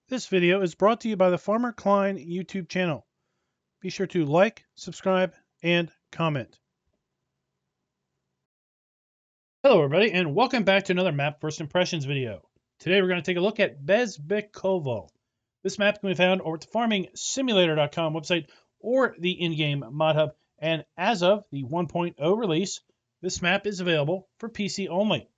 This video is brought to you by the Farmer Klein YouTube channel. Be sure to like, subscribe, and comment. Hello everybody, and welcome back to another map first impressions video. Today we're going to take a look at Bezbekowo. This map can be found over at the farmingsimulator.com website or the in-game mod hub, and as of the 1.0 release, this map is available for PC only.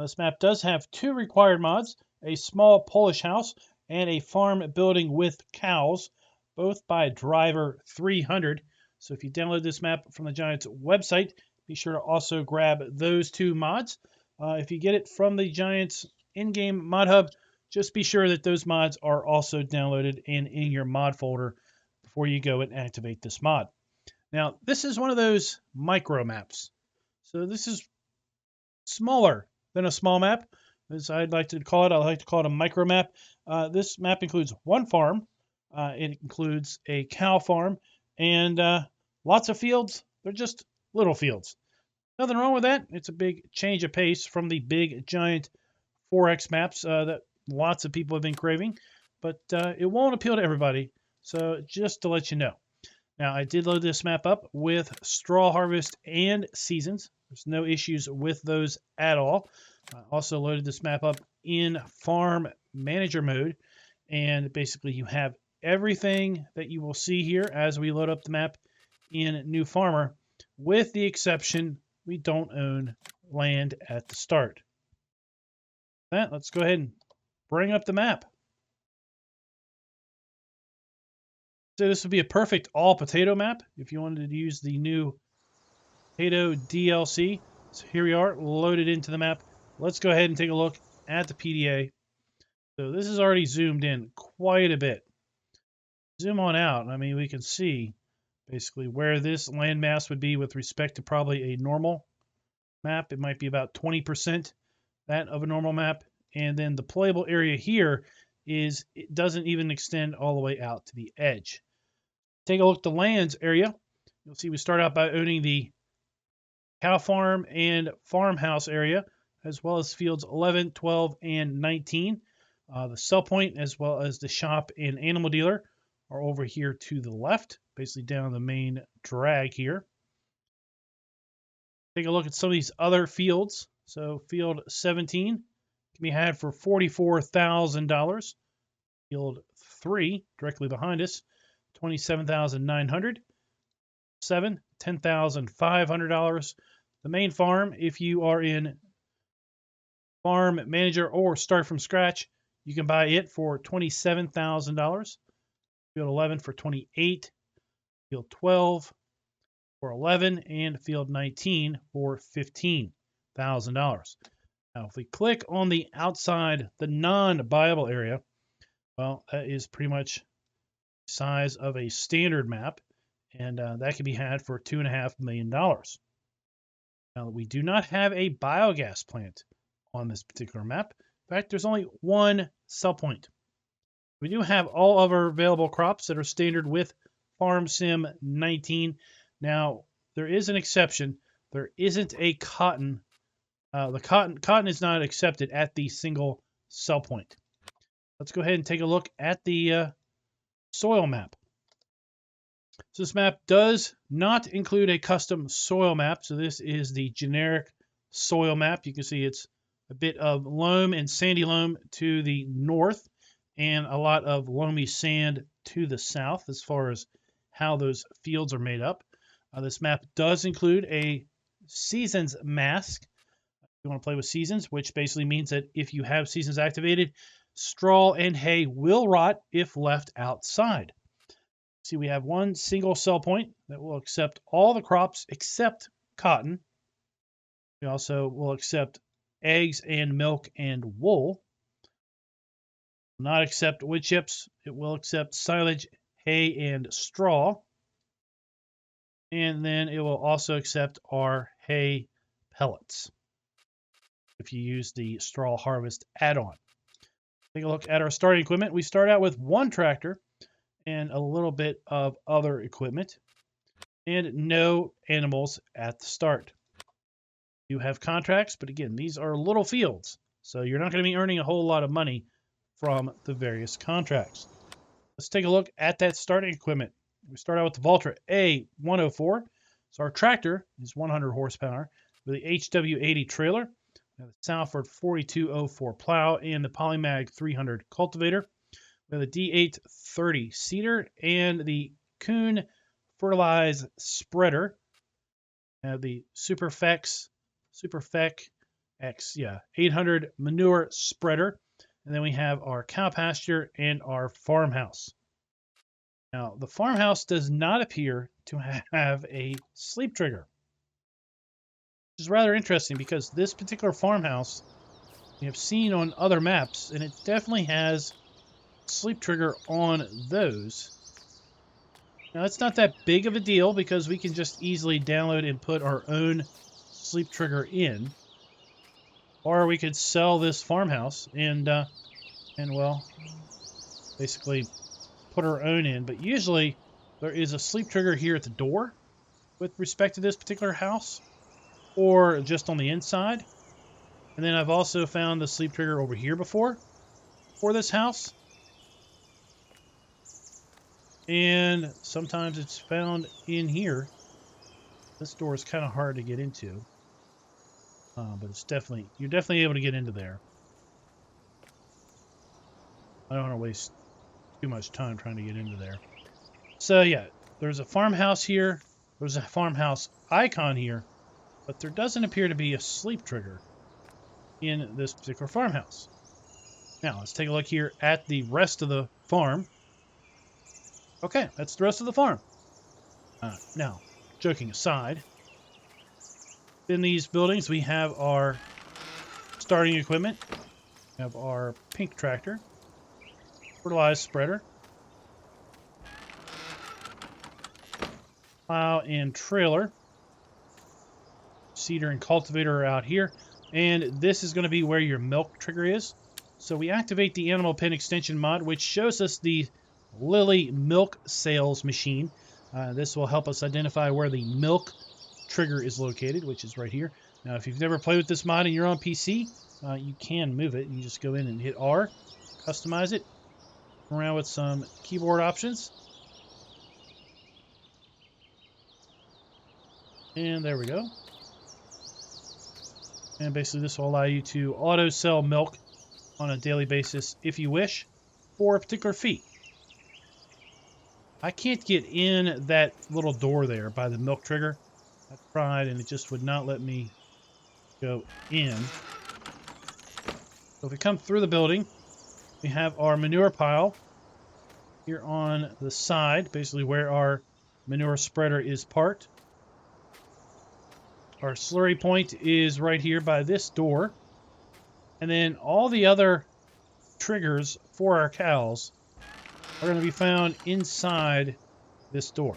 This map does have two required mods, a small Polish house and a farm building with cows, both by Driver 300. So if you download this map from the Giants website, be sure to also grab those two mods. If you get it from the Giants in-game mod hub, just be sure that those mods are also downloaded and in your mod folder before you go and activate this mod. Now, this is one of those micro maps. So this is smaller than a small map, as I like to call it a micro map. This map includes one farm. It includes a cow farm and lots of fields. They're just little fields. Nothing wrong with that. It's a big change of pace from the big giant 4X maps that lots of people have been craving, but it won't appeal to everybody. So just to let you know. Now, I did load this map up with straw harvest and seasons. There's no issues with those at all. I also loaded this map up in farm manager mode, and basically you have everything that you will see here as we load up the map in New Farmer, with the exception we don't own land at the start. Let's go ahead and bring up the map. So this would be a perfect all potato map if you wanted to use the new potato DLC. So here we are, loaded into the map. Let's go ahead and take a look at the PDA. So this is already zoomed in quite a bit. Zoom on out. I mean, we can see basically where this landmass would be with respect to probably a normal map. It might be about 20% that of a normal map. And then the playable area here is, it doesn't even extend all the way out to the edge. Take a look at the lands area. You'll see we start out by owning the cow farm and farmhouse area, as well as fields 11, 12, and 19. The sell point, as well as the shop and animal dealer, are over here to the left, basically down the main drag here. Take a look at some of these other fields. So field 17 can be had for $44,000. Field 3, directly behind us, $27,900. 7, $10,500. The main farm, if you are in farm manager or start from scratch, you can buy it for $27,000. Field 11 for 28, field 12 for 11, and field 19 for $15,000. Now, if we click on the outside, the non-buyable area, well, that is pretty much the size of a standard map, and that can be had for $2.5 million. Now, we do not have a biogas plant on this particular map. In fact, there's only one sell point. We do have all of our available crops that are standard with Farm Sim 19. Now, there is an exception. There isn't a cotton. The cotton is not accepted at the single sell point. Let's go ahead and take a look at the soil map. So this map does not include a custom soil map. So this is the generic soil map. You can see it's a bit of loam and sandy loam to the north, and a lot of loamy sand to the south as far as how those fields are made up. This map does include a seasons mask. You want to play with seasons, which basically means that if you have seasons activated, straw and hay will rot if left outside. See, we have one single sell point that will accept all the crops except cotton. We also will accept eggs and milk and wool. Will not accept wood chips. It will accept silage, hay, and straw. And then it will also accept our hay pellets if you use the straw harvest add-on. Take a look at our starting equipment. We start out with one tractor and a little bit of other equipment, and no animals at the start. You have contracts, but again, these are little fields, so you're not going to be earning a whole lot of money from the various contracts. Let's take a look at that starting equipment. We start out with the Valtra A104. So our tractor is 100 horsepower with the HW80 trailer, we have the Salford 4204 plow, and the Polymag 300 cultivator. We have the D830 seeder and the Kuhn fertilize spreader. We have the Superfex X, 800 manure spreader. And then we have our cow pasture and our farmhouse. Now, the farmhouse does not appear to have a sleep trigger, which is rather interesting because this particular farmhouse we have seen on other maps, and it definitely has sleep trigger on those. Now, it's not that big of a deal because we can just easily download and put our own sleep trigger in, or we could sell this farmhouse and well, basically put our own in. But usually there is a sleep trigger here at the door with respect to this particular house, or just on the inside. And then I've also found the sleep trigger over here before for this house. And sometimes it's found in here. This door is kind of hard to get into. But it's you're definitely able to get into there. I don't want to waste too much time trying to get into there. So yeah, there's a farmhouse here. There's a farmhouse icon here, but there doesn't appear to be a sleep trigger in this particular farmhouse. Now let's take a look here at the rest of the farm. Okay, that's the rest of the farm. Now, joking aside, in these buildings we have our starting equipment. We have our pink tractor, fertilizer spreader, plow and trailer, seeder and cultivator are out here, and this is going to be where your milk trigger is. So we activate the animal pen extension mod, which shows us the Lily milk sales machine. This will help us identify where the milk trigger is located, which is right here. Now, if you've never played with this mod and you're on PC, you can move it. You just go in and hit R, customize it, around with some keyboard options. And there we go. And basically this will allow you to auto sell milk on a daily basis if you wish for a particular fee. I can't get in that little door there by the milk trigger. I tried and it just would not let me go in. So if we come through the building, we have our manure pile here on the side, basically where our manure spreader is parked. Our slurry point is right here by this door. And then all the other triggers for our cows are going to be found inside this door.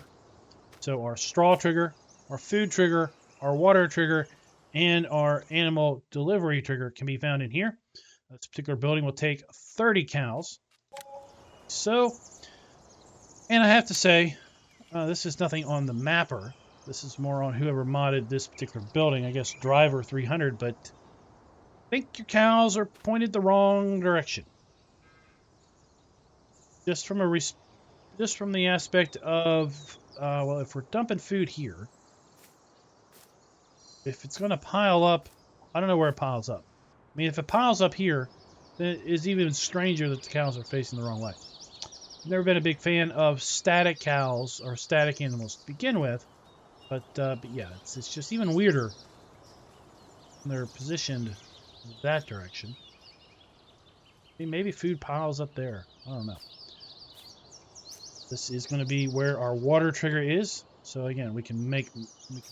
So our straw trigger, our food trigger, our water trigger, and our animal delivery trigger can be found in here. This particular building will take 30 cows. So, and I have to say, this is nothing on the mapper. This is more on whoever modded this particular building. I guess Driver 300, but I think your cows are pointed the wrong direction. Just from the aspect of, well, if we're dumping food here, if it's going to pile up, I don't know where it piles up. I mean, if it piles up here, then it is even stranger that the cows are facing the wrong way. I've never been a big fan of static cows or static animals to begin with, but yeah, it's just even weirder when they're positioned that direction. I mean, maybe food piles up there. I don't know. This is going to be where our water trigger is. So again, we can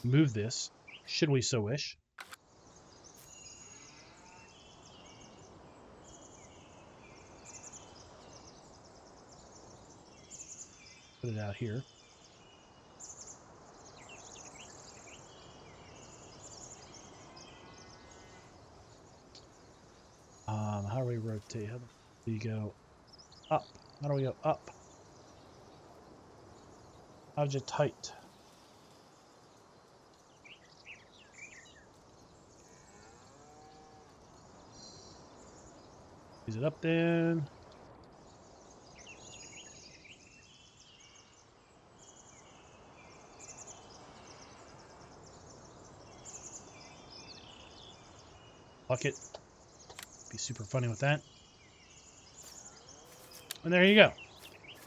move this, should we so wish. Put it out here. How do we rotate? How do we go up? How do we go up? Object height. Is it up then? bucket. Be super funny with that. And there you go.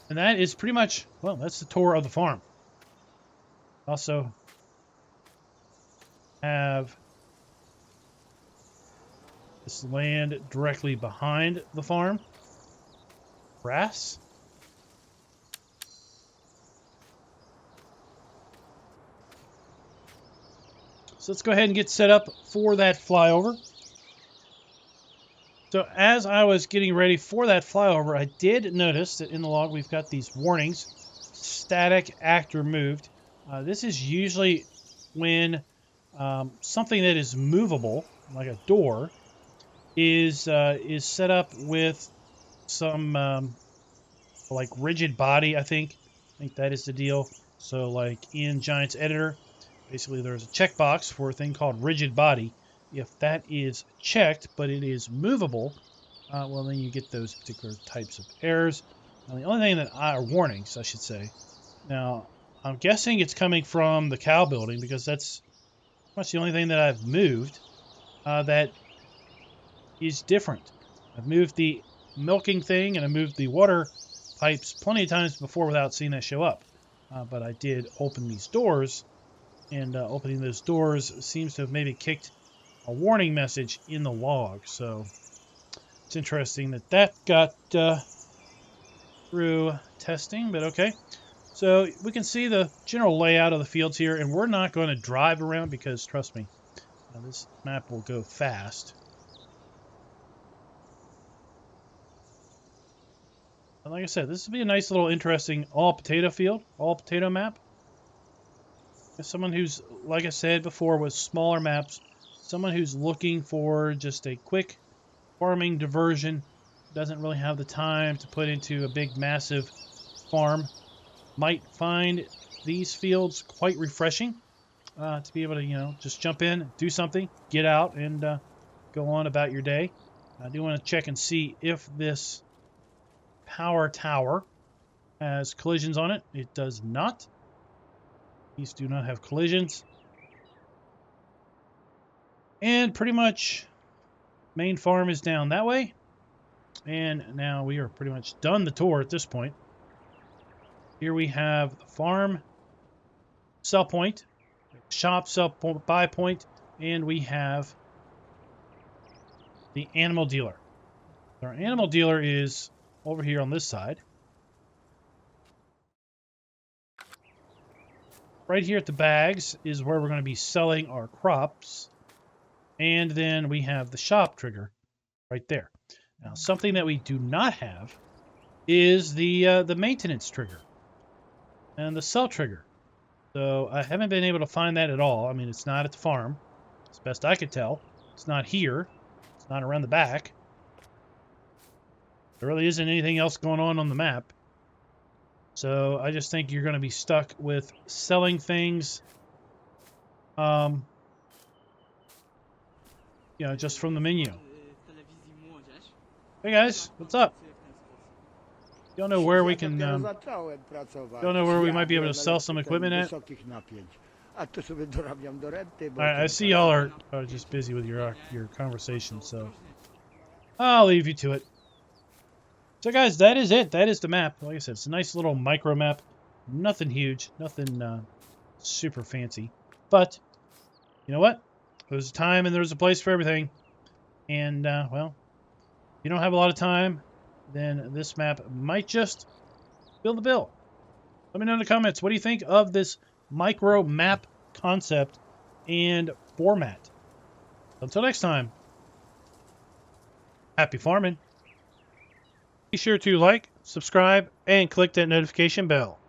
And that is pretty much, well, that's the tour of the farm. Also have this land directly behind the farm. Grass. So let's go ahead and get set up for that flyover. So as I was getting ready for that flyover, I did notice that in the log we've got these warnings. Static act removed. This is usually when something that is movable, like a door, is set up with some like rigid body. I think that is the deal. So like in Giant's editor, basically there's a checkbox for a thing called rigid body. If that is checked, but it is movable, well, then you get those particular types of errors. Now, the only thing that are warnings, I should say. Now, I'm guessing it's coming from the cow building because that's pretty much the only thing that I've moved that is different. I've moved the milking thing and I moved the water pipes plenty of times before without seeing that show up. But I did open these doors, and opening those doors seems to have maybe kicked a warning message in the log. So it's interesting that that got through testing, but okay. So we can see the general layout of the fields here, and we're not going to drive around because, trust me, this map will go fast. And like I said, this would be a nice little interesting all potato field, all potato map. As someone who's, like I said before, with smaller maps, someone who's looking for just a quick farming diversion, doesn't really have the time to put into a big, massive farm, might find these fields quite refreshing to be able to, you know, just jump in, do something, get out, and go on about your day. I do want to check and see if this power tower has collisions on it. It does not. These do not have collisions. And pretty much main farm is down that way. And now we are pretty much done the tour at this point. Here we have the farm sell point, shop sell buy point, and we have the animal dealer. Our animal dealer is over here on this side. Right here at the bags is where we're going to be selling our crops. And then we have the shop trigger right there. Now, something that we do not have is the maintenance trigger and the sell trigger. So I haven't been able to find that at all. I mean, it's not at the farm, as best I could tell. It's not here. It's not around the back. There really isn't anything else going on the map. So I just think you're going to be stuck with selling things, you know, just from the menu. Hey guys, what's up? Don't know where we can, don't know where we might be able to sell some equipment at. Alright, I see y'all are just busy with your conversation, so I'll leave you to it. So guys, that is it. That is the map. Like I said, it's a nice little micro map. Nothing huge. Nothing super fancy. But, you know what? There's a time and there's a place for everything. And, well, if you don't have a lot of time, then this map might just fill the bill. Let me know in the comments. What do you think of this micro map concept and format? Until next time, happy farming. Be sure to like, subscribe, and click that notification bell.